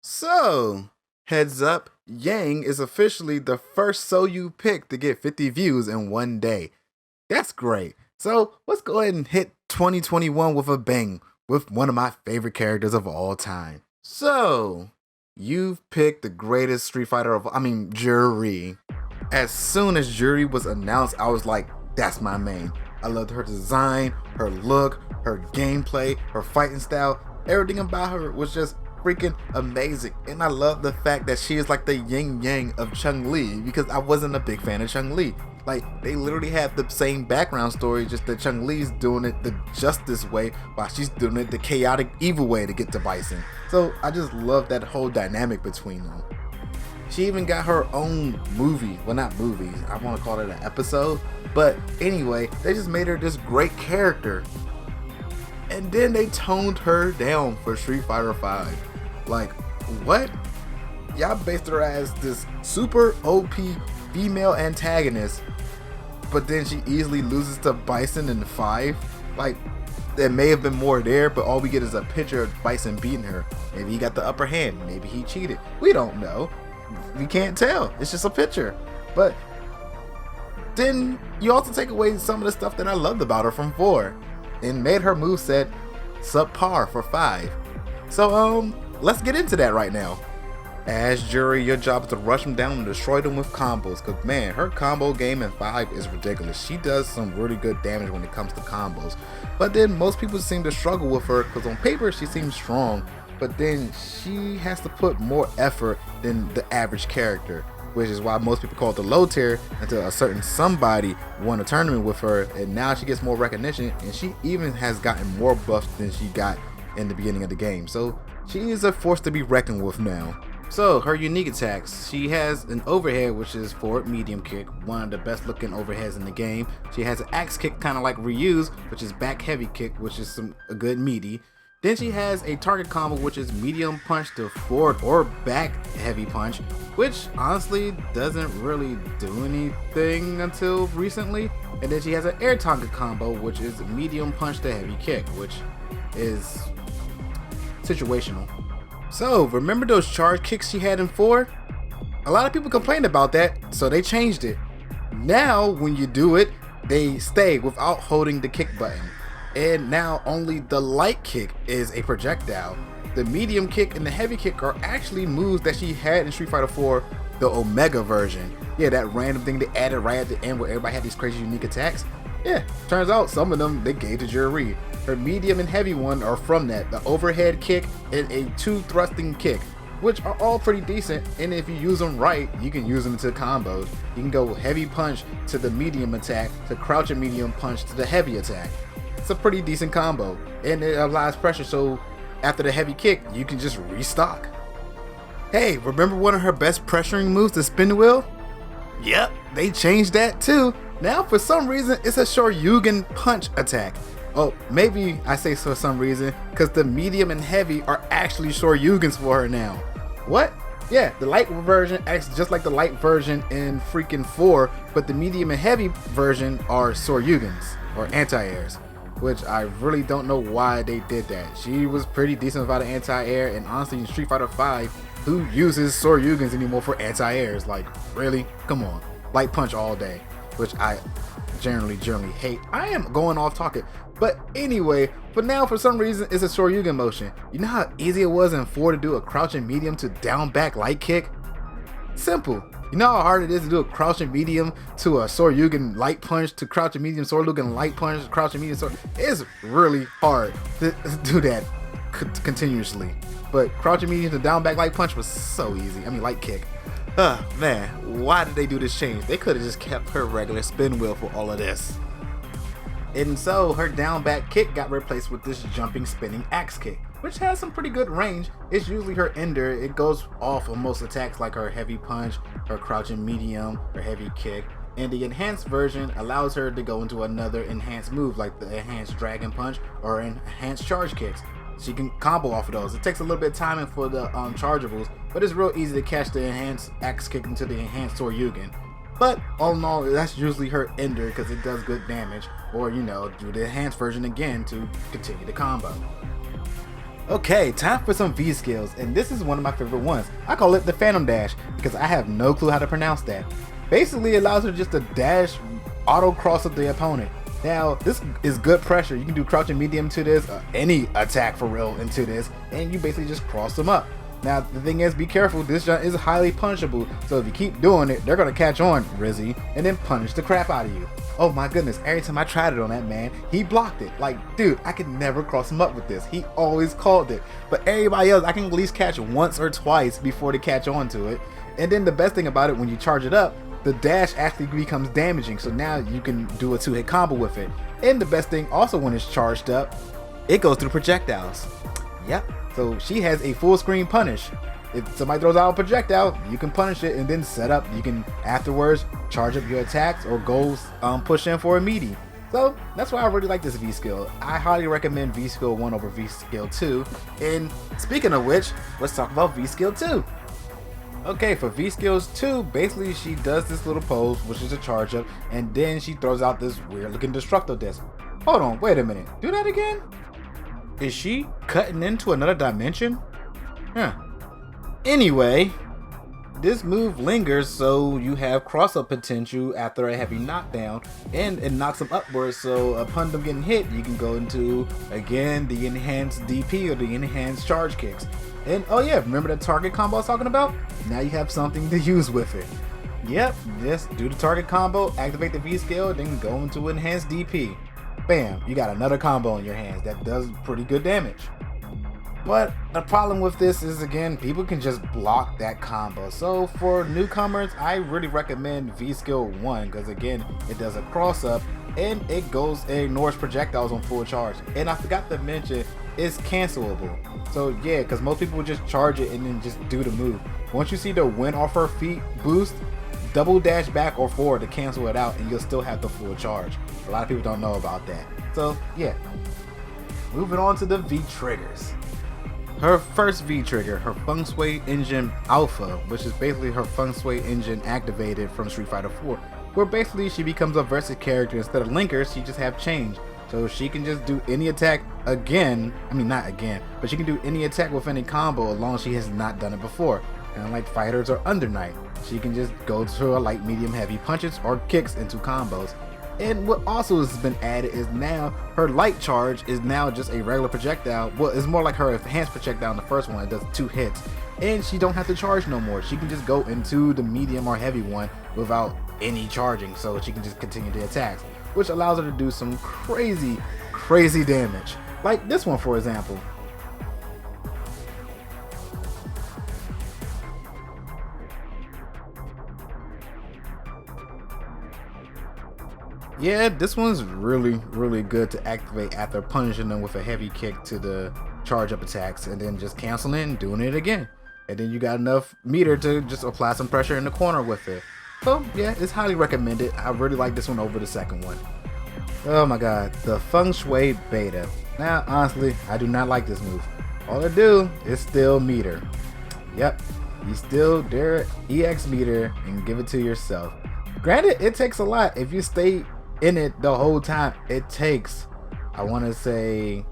So, heads up, Yang is officially the first So You Pick to get 50 views in one day. That's great. So, let's go ahead and hit 2021 with a bang with one of my favorite characters of all time. So, you've picked the greatest Street Fighter Juri. As soon as Juri was announced, I was like, that's my main. I loved her design, her look, her gameplay, her fighting style. Everything about her was just freaking amazing. And I love the fact that she is like the yin yang of Chun-Li, because I wasn't a big fan of Chun-Li. Like, they literally have the same background story, just that Chun-Li's doing it the justice way while she's doing it the chaotic evil way to get to Bison. So I just love that whole dynamic between them. She even got her own movie. Well, not movies, I want to call it an episode. But anyway, they just made her this great character. And then they toned her down for Street Fighter V. Like, what? Y'all based her as this super OP female antagonist, but then she easily loses to Bison in 5. Like, there may have been more there, but all we get is a picture of Bison beating her. Maybe he got the upper hand. Maybe he cheated. We don't know. We can't tell. It's just a picture. But then you also take away some of the stuff that I loved about her from 4 and made her moveset subpar for 5. So, let's get into that right now. As Juri, your job is to rush them down and destroy them with combos, because man, her combo game in 5 is ridiculous. She does some really good damage when it comes to combos. But then most people seem to struggle with her, because on paper she seems strong, but then she has to put more effort than the average character, which is why most people call it the low tier, until a certain somebody won a tournament with her, and now she gets more recognition, and she even has gotten more buffs than she got in the beginning of the game. So she is a force to be reckoned with now. So her unique attacks, she has an overhead, which is forward medium kick, one of the best looking overheads in the game. She has an axe kick, kind of like Ryu's, which is back heavy kick, which is a good meaty. Then she has a target combo, which is medium punch to forward or back heavy punch, which honestly doesn't really do anything until recently. And then she has an air target combo, which is medium punch to heavy kick, which is situational. So, remember those charge kicks she had in 4? A lot of people complained about that, so they changed it. Now, when you do it, they stay without holding the kick button. And now only the light kick is a projectile. The medium kick and the heavy kick are actually moves that she had in Street Fighter 4, the Omega version. Yeah, that random thing they added right at the end where everybody had these crazy unique attacks. Yeah, turns out some of them they gave to Juri. Her medium and heavy one are from that, the overhead kick and a 2 thrusting kick, which are all pretty decent, and if you use them right, you can use them to combos. You can go heavy punch to the medium attack, to crouching medium punch to the heavy attack. It's a pretty decent combo, and it applies pressure, so after the heavy kick, you can just restock. Hey, remember one of her best pressuring moves, the spin wheel? Yep, they changed that too. Now for some reason, it's a Shoryuken punch attack. Oh, maybe I say for some reason, because the medium and heavy are actually Shoryukens for her now. What? Yeah, the light version acts just like the light version in freaking 4, but the medium and heavy version are Shoryukens, or anti-airs, which I really don't know why they did that. She was pretty decent about an anti-air, and honestly in Street Fighter V, who uses Shoryukens anymore for anti-airs? Like, really? Come on. Light punch all day, which I generally hate. I am going off topic. But anyway, but now for some reason it's a Shoryuken motion. You know how easy it was in 4 to do a crouching medium to down back light kick? Simple. You know how hard it is to do a crouching medium to a Shoryuken light punch to crouching medium Shoryuken light punch, crouching medium Shoryuken. It's really hard to do that continuously. But crouching medium to down back light punch was so easy. I mean light kick. Man, why did they do this change? They could have just kept her regular spin wheel for all of this. And so her down back kick got replaced with this jumping spinning axe kick, which has some pretty good range. It's usually her ender. It goes off of most attacks like her heavy punch, her crouching medium, her heavy kick. And the enhanced version allows her to go into another enhanced move like the enhanced dragon punch or enhanced charge kicks. She can combo off of those. It takes a little bit of timing for the chargeables, but it's real easy to catch the enhanced axe kick into the enhanced Shoryuken. But all in all, that's usually her ender because it does good damage, or do the enhanced version again to continue the combo. Okay, time for some V skills, and this is one of my favorite ones. I call it the Phantom Dash because I have no clue how to pronounce that. Basically, it allows her just to dash auto cross up the opponent. Now, this is good pressure. You can do crouching medium to this, any attack for real into this, and you basically just cross them up. Now, the thing is, be careful, this jump is highly punishable, so if you keep doing it, they're gonna catch on, Rizzy, and then punish the crap out of you. Oh my goodness, every time I tried it on that man, he blocked it. Like, dude, I could never cross him up with this. He always called it. But everybody else, I can at least catch once or twice before they catch on to it. And then the best thing about it, when you charge it up, the dash actually becomes damaging, so now you can do a 2-hit combo with it. And the best thing also, when it's charged up, it goes through projectiles. Yep, so she has a full screen punish. If somebody throws out a projectile, you can punish it and then set up. You can afterwards charge up your attacks or go push in for a meaty. So that's why I really like this V skill. I highly recommend V skill 1 over V skill 2. And speaking of which, let's talk about V skill 2. Okay, for V skills 2, basically she does this little pose, which is a charge up, and then she throws out this weird looking destructo disc. Hold on, wait a minute. Do that again? Is she cutting into another dimension? Huh. Anyway, this move lingers, so you have cross-up potential after a heavy knockdown, and it knocks them upwards, so upon them getting hit, you can go into, again, the enhanced DP or the enhanced charge kicks. And oh yeah, remember that target combo I was talking about? Now you have something to use with it. Yep, just do the target combo, activate the V skill, then go into enhanced DP. Bam, you got another combo in your hands that does pretty good damage. But the problem with this is, again, people can just block that combo. So for newcomers, I really recommend V skill 1 because, again, it does a cross up and it ignores projectiles on full charge. And I forgot to mention, it's cancelable. So yeah, because most people would just charge it and then just do the move. Once you see the win off her feet boost, double dash back or forward to cancel it out and you'll still have the full charge. A lot of people don't know about that. So yeah, moving on to the V triggers. Her first V trigger, her Feng Shui Engine Alpha, which is basically her Feng Shui Engine activated from Street Fighter 4, where basically she becomes a versatile character. Instead of linkers, she just have change. So she can just do any attack again, not again, but she can do any attack with any combo as long as she has not done it before. And like fighters or Under Night, she can just go to a light, medium, heavy punches or kicks into combos. And what also has been added is now her light charge is now just a regular projectile. Well, it's more like her enhanced projectile in the first one. It does 2 hits. And she don't have to charge no more. She can just go into the medium or heavy one without any charging. So she can just continue the attacks, which allows her to do some crazy, crazy damage. Like this one, for example. Yeah, this one's really, really good to activate after punishing them with a heavy kick to the charge up attacks and then just canceling it and doing it again. And then you got enough meter to just apply some pressure in the corner with it. So yeah, it's highly recommended. I really like this one over the second one. Oh my god, the Feng Shui Beta. Now, honestly, I do not like this move. All I do is steal meter. Yep, you steal their EX meter and give it to yourself. Granted, it takes a lot. If you stay in it the whole time, it takes, I want to say,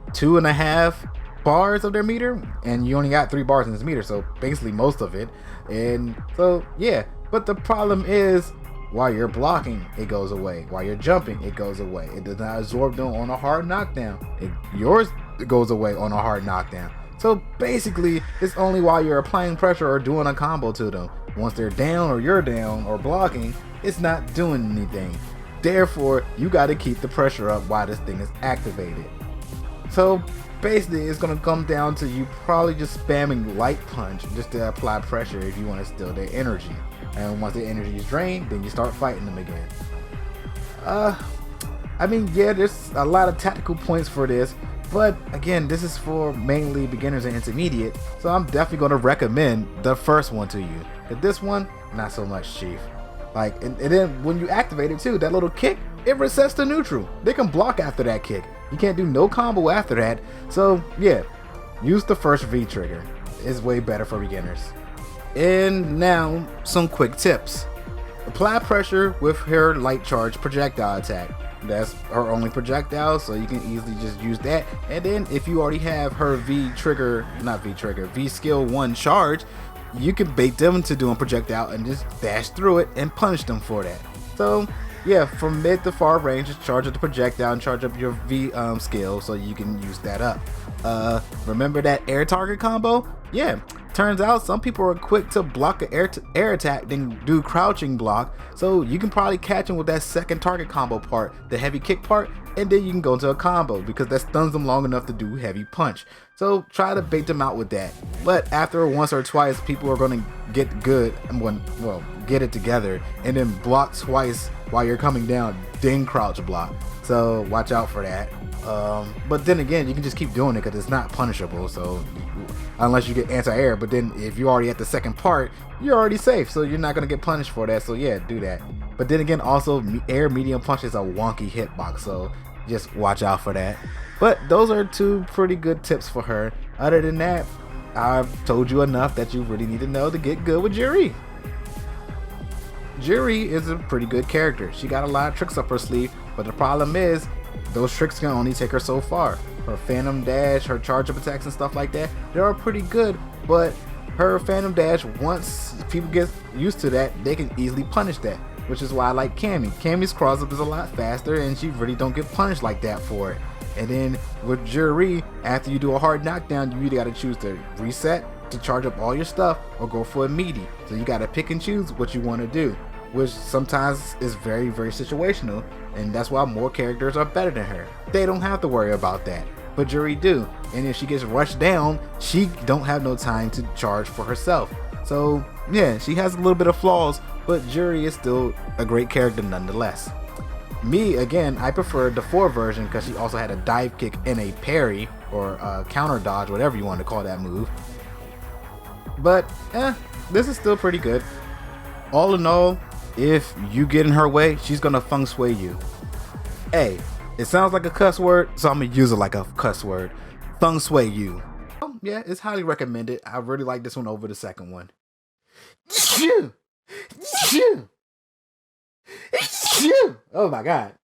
2.5 bars of their meter, and you only got 3 bars in this meter, so basically most of it. And so yeah, but the problem is, while you're blocking, it goes away. While you're jumping, it goes away. It does not absorb them on a hard knockdown. Yours goes away on a hard knockdown. So basically, it's only while you're applying pressure or doing a combo to them. Once they're down or you're down or blocking, it's not doing anything. Therefore, you got to keep the pressure up while this thing is activated. So basically, it's going to come down to you probably just spamming light punch just to apply pressure if you want to steal their energy. And once the energy is drained, then you start fighting them again. Yeah, there's a lot of tactical points for this, but again, this is for mainly beginners and intermediate, so I'm definitely going to recommend the first one to you. But this one, not so much, Chief. Like, and then when you activate it too, that little kick, it resets to neutral. They can block after that kick. You can't do no combo after that. So yeah, use the first V trigger. It's way better for beginners. And now, some quick tips. Apply pressure with her light charge projectile attack. That's her only projectile, so you can easily just use that. And then if you already have her V skill 1 charge, you can bait them to doing projectile and just dash through it and punish them for that. So yeah, from mid to far range, just charge up the projectile and charge up your V skill so you can use that up. Remember that air target combo? Yeah, turns out some people are quick to block an air attack then do crouching block, so you can probably catch them with that second target combo part, the heavy kick part, and then you can go into a combo because that stuns them long enough to do heavy punch. So try to bait them out with that. But after once or twice, people are going to get good and get it together and then block twice while you're coming down, then crouch block. So watch out for that. But then again, you can just keep doing it because it's not punishable. So unless you get anti-air, but then if you're already at the second part, you're already safe. So you're not going to get punished for that. So yeah, do that. But then again, also air medium punch is a wonky hitbox. So just watch out for that. But those are 2 pretty good tips for her. Other than that, I've told you enough that you really need to know to get good with Juri. Juri is a pretty good character. She got a lot of tricks up her sleeve, but the problem is those tricks can only take her so far. Her Phantom Dash, her charge up attacks and stuff like that, they are pretty good, but her Phantom Dash, once people get used to that, they can easily punish that, which is why I like Cammy. Cammy's cross up is a lot faster and she really don't get punished like that for it. And then with Juri, after you do a hard knockdown, you either gotta choose to reset to charge up all your stuff or go for a meaty. So you gotta pick and choose what you want to do, which sometimes is very, very situational, and that's why more characters are better than her. They don't have to worry about that, but Juri do. And if she gets rushed down, she don't have no time to charge for herself. So yeah, she has a little bit of flaws, but Juri is still a great character nonetheless. Me, again, I prefer the 4 version because she also had a dive kick and a parry or a counter dodge, whatever you want to call that move. But this is still pretty good. All in all, if you get in her way, she's gonna feng shui you. Hey, it sounds like a cuss word, so I'm gonna use it like a cuss word. Feng shui you. Oh, yeah, it's highly recommended. I really like this one over the second one. Oh my god.